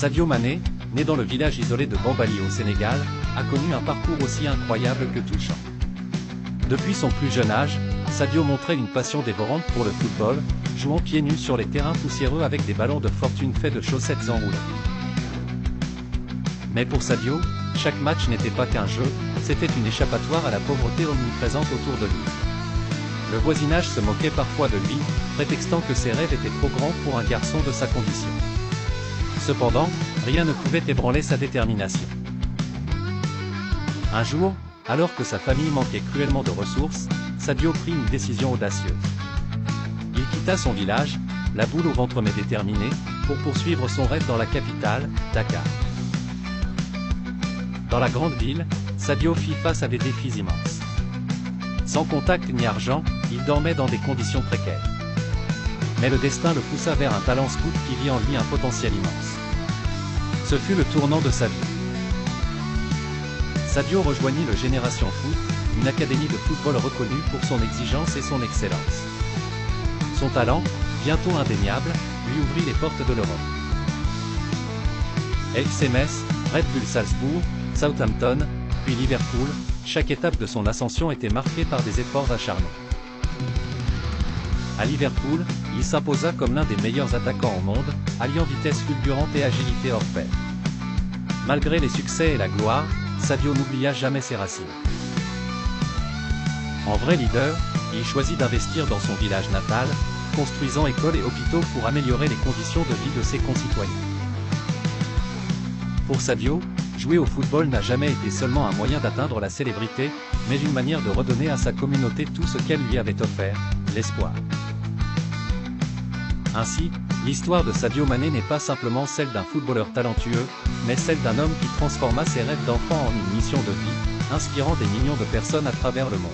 Sadio Mané, né dans le village isolé de Bambali au Sénégal, a connu un parcours aussi incroyable que touchant. Depuis son plus jeune âge, Sadio montrait une passion dévorante pour le football, jouant pieds nus sur les terrains poussiéreux avec des ballons de fortune faits de chaussettes enroulées. Mais pour Sadio, chaque match n'était pas qu'un jeu, c'était une échappatoire à la pauvreté omniprésente autour de lui. Le voisinage se moquait parfois de lui, prétextant que ses rêves étaient trop grands pour un garçon de sa condition. Cependant, rien ne pouvait ébranler sa détermination. Un jour, alors que sa famille manquait cruellement de ressources, Sadio prit une décision audacieuse. Il quitta son village, la boule au ventre mais déterminé, pour poursuivre son rêve dans la capitale, Dakar. Dans la grande ville, Sadio fit face à des défis immenses. Sans contact ni argent, il dormait dans des conditions précaires. Mais le destin le poussa vers un talent scout qui vit en lui un potentiel immense. Ce fut le tournant de sa vie. Sadio rejoignit le Génération Foot, une académie de football reconnue pour son exigence et son excellence. Son talent, bientôt indéniable, lui ouvrit les portes de l'Europe. FC Metz, Red Bull Salzbourg, Southampton, puis Liverpool, chaque étape de son ascension était marquée par des efforts acharnés. À Liverpool, il s'imposa comme l'un des meilleurs attaquants au monde, alliant vitesse fulgurante et agilité hors pair. Malgré les succès et la gloire, Sadio n'oublia jamais ses racines. En vrai leader, il choisit d'investir dans son village natal, construisant écoles et hôpitaux pour améliorer les conditions de vie de ses concitoyens. Pour Sadio, jouer au football n'a jamais été seulement un moyen d'atteindre la célébrité, mais une manière de redonner à sa communauté tout ce qu'elle lui avait offert, l'espoir. Ainsi, l'histoire de Sadio Mané n'est pas simplement celle d'un footballeur talentueux, mais celle d'un homme qui transforma ses rêves d'enfant en une mission de vie, inspirant des millions de personnes à travers le monde.